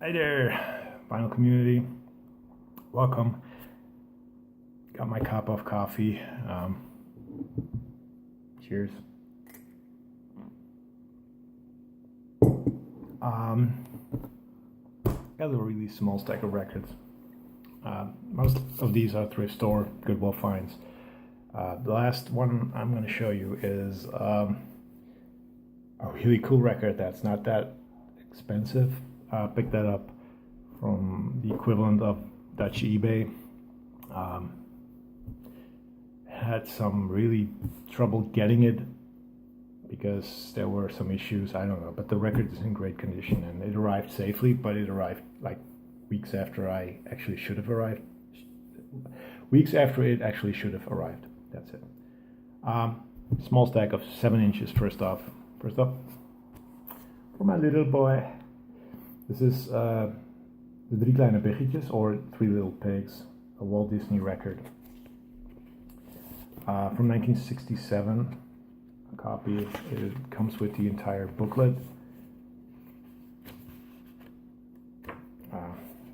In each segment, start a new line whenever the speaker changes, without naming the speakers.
Hi there, vinyl community. Welcome. Got my cup of coffee. Cheers. Um, got a really small stack of records. Most of these are thrift store, Goodwill finds. The last one I'm going to show you is a really cool record that's not that expensive. Picked that up from the equivalent of Dutch eBay. Um, had some really trouble getting it because there were some issues. I don't know, but the record is in great condition and it arrived safely. But it arrived like weeks after I actually should have arrived. Weeks after it actually should have arrived. That's it. Small stack of 7 inches. First up, for my little boy. This is the Drie Kleine Piggetjes, or Three Little Pigs, a Walt Disney record. From 1967, a copy. It comes with the entire booklet.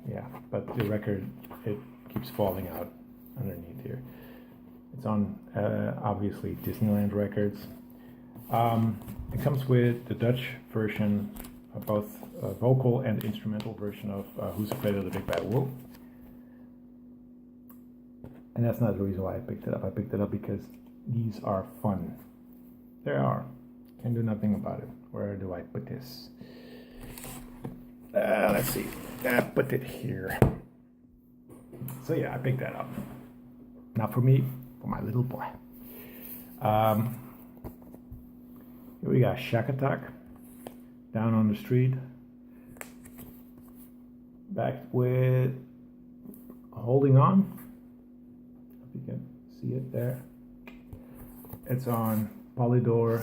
Yeah, but the record, it keeps falling out underneath here. It's on, obviously, Disneyland Records. It comes with the Dutch version, both vocal and instrumental version of Who's Afraid of the Big Bad Wolf. And that's not the reason why I picked it up. I picked it up because these are fun. They are. Can do nothing about it. Where do I put this? Let's see. I put it here. So yeah, I picked that up. Not for me, for my little boy. Here we got Shack Attack, Down on the Street. Back with Holding On. If you can see it there. It's on Polydor,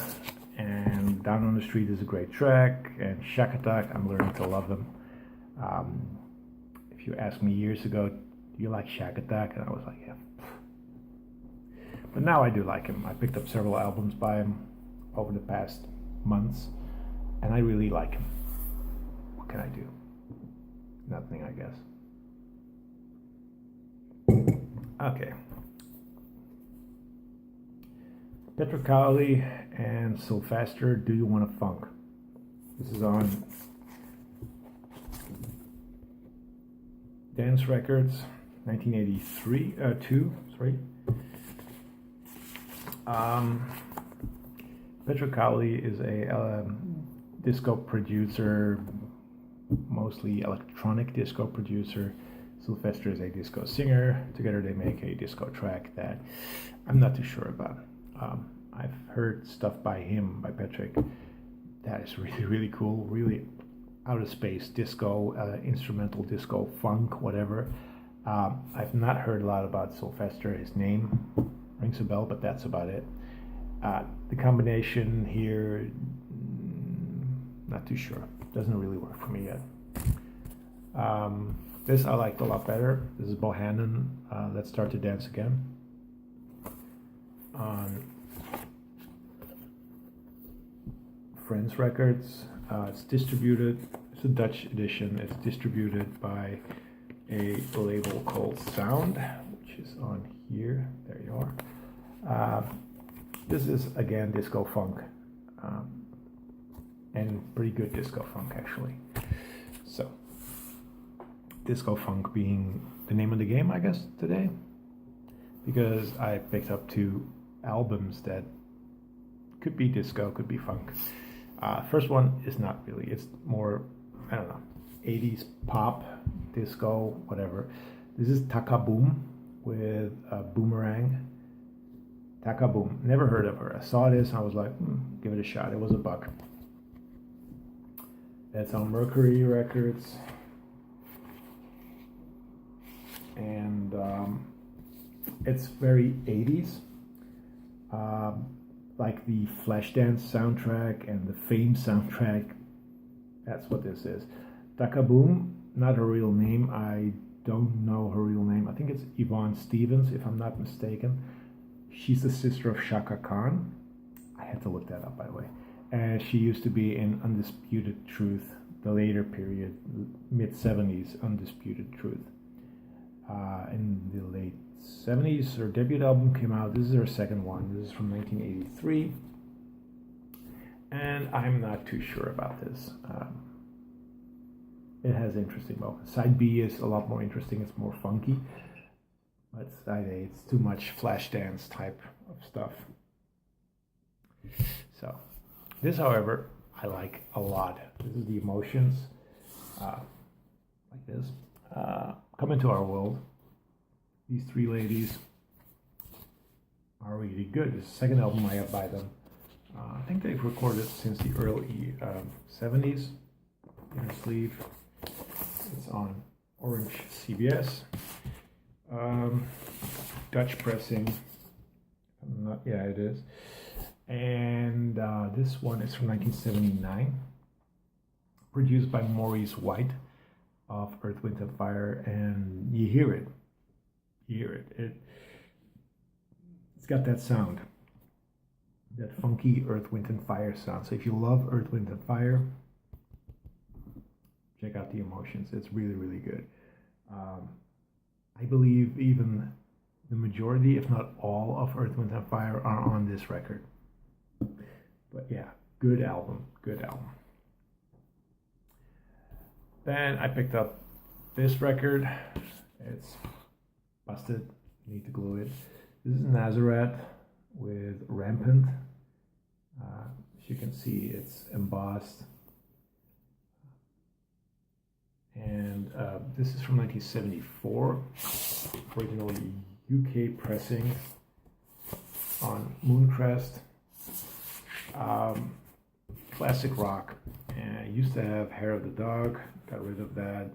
and Down on the Street is a great track, and Shack Attack, I'm learning to love them. If you asked me years ago, do you like Shack Attack? And I was like, yeah. But now I do like him. I picked up several albums by him over the past months, and I really like him. What can I do? Nothing, I guess. Okay. Petrocali and Sylvester, Do You Wanna Funk? This is on Dance Records, 1983, 2, sorry. Petrocali is a disco producer, mostly electronic disco producer. Sylvester is a disco singer. Together they make a disco track that I'm not too sure about. I've heard stuff by him, by Patrick, that is really, really cool, really outer space disco, instrumental disco, funk, whatever. I've not heard a lot about Sylvester. His name rings a bell, but that's about it. The combination here, not too sure. Doesn't really work for me yet. This I liked a lot better. This is Bohannon, Let's Start to Dance Again. On Friends Records. It's distributed, it's a Dutch edition. It's distributed by a label called Sound, which is on here. There you are. This is again disco funk, and pretty good disco funk actually. So, disco funk being the name of the game, I guess, today, because I picked up two albums that could be disco, could be funk. First one is not really, it's more, I don't know, 80s pop, disco, whatever. This is Taka Boom with Boomerang. Taka Boom, never heard of her. I saw this and I was like, give it a shot. It was a buck. That's on Mercury Records. And it's very 80s. Like the Flashdance soundtrack and the Fame soundtrack. That's what this is. Taka Boom, not her real name. I don't know her real name. I think it's Yvonne Stevens, if I'm not mistaken. She's the sister of Shaka Khan. I had to look that up, by the way. And she used to be in Undisputed Truth, the later period, mid-70s, Undisputed Truth. In the late 70s, her debut album came out. This is her second one. This is from 1983. And I'm not too sure about this. It has interesting moments. Side B is a lot more interesting. It's more funky. But side A, it's too much Flashdance type of stuff. So, this, however, I like a lot. This is the Emotions, like this. Come Into Our World. These three ladies are really good. This is the second album I have by them. I think they've recorded since the early 70s. Inner sleeve. It's on orange CBS. Dutch pressing. Yeah, it is. And this one is from 1979. Produced by Maurice White of Earth, Wind & Fire. And you hear it. It's got that sound. That funky Earth, Wind & Fire sound. So if you love Earth, Wind & Fire, check out the Emotions. It's really, really good. I believe even the majority, if not all, of Earth, Wind & Fire are on this record. But yeah, good album. Then I picked up this record. It's busted. Need to glue it. This is Nazareth with Rampant. As you can see, it's embossed. And this is from 1974, originally UK pressing on Mooncrest. Classic rock. And I used to have Hair of the Dog, got rid of that.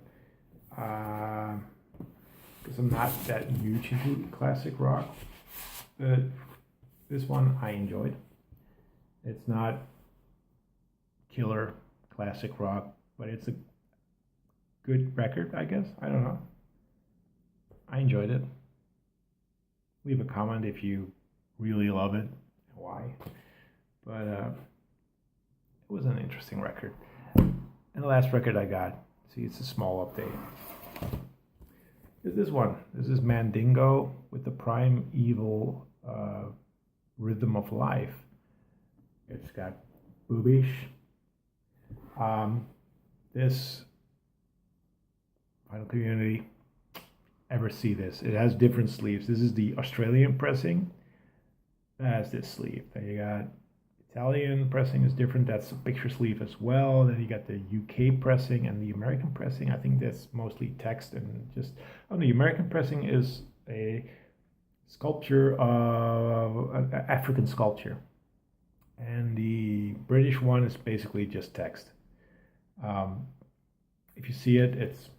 Because I'm not that huge into classic rock. But this one I enjoyed. It's not killer classic rock, but it's a good record, I guess. I don't know. I enjoyed it. Leave a comment if you really love it and why. But it was an interesting record. And the last record I got, see, it's a small update. Is this one. This is Mandingo with the Primeval Rhythm of Life. It's got boobish. This Final Community, ever see this? It has different sleeves. This is the Australian pressing. That has this sleeve. Then you got Italian pressing is different. That's a picture sleeve as well. Then you got the UK pressing and the American pressing. I think that's mostly text and just. Oh, the American pressing is a sculpture of an African sculpture, and the British one is basically just text. If you see it, it's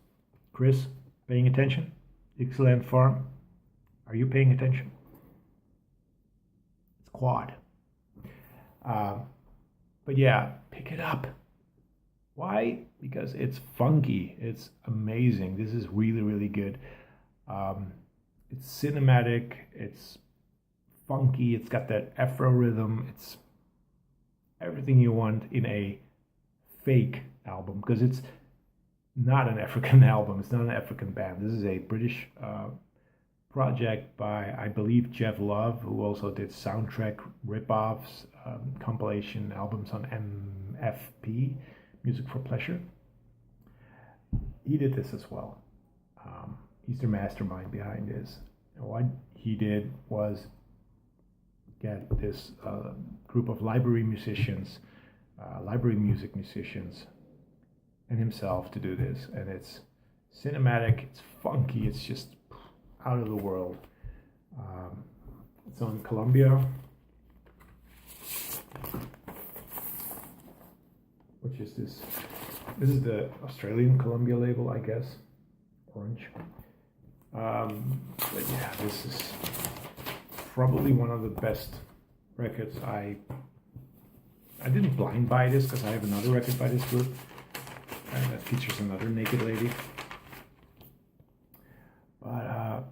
Chris paying attention. Dixieland Farm, are you paying attention? It's quad. But yeah, pick it up. Why? Because it's funky. It's amazing. This is really, really good. It's cinematic. It's funky. It's got that Afro rhythm. It's everything you want in a fake album, because it's not an African album. It's not an African band. This is a British project by, I believe, Jeff Love, who also did soundtrack rip-offs, compilation albums on MFP, Music for Pleasure. He did this as well. He's the mastermind behind this. And what he did was get this group of library musicians, library music musicians, and himself to do this. And it's cinematic, it's funky, it's just out of the world. It's on Columbia, which is this. This is the Australian Columbia label, I guess. Orange. But yeah, this is probably one of the best records. I didn't blind buy this because I have another record by this group that features another naked lady. But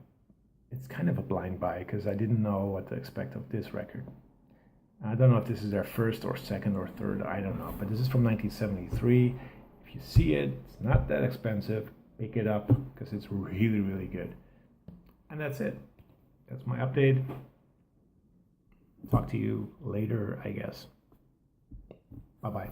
it's kind of a blind buy because I didn't know what to expect of this record. I don't know if this is their first or second or third, I don't know. But this is from 1973. If you see it, it's not that expensive. Pick it up because it's really, really good. And that's it. That's my update. Talk to you later, I guess. Bye-bye.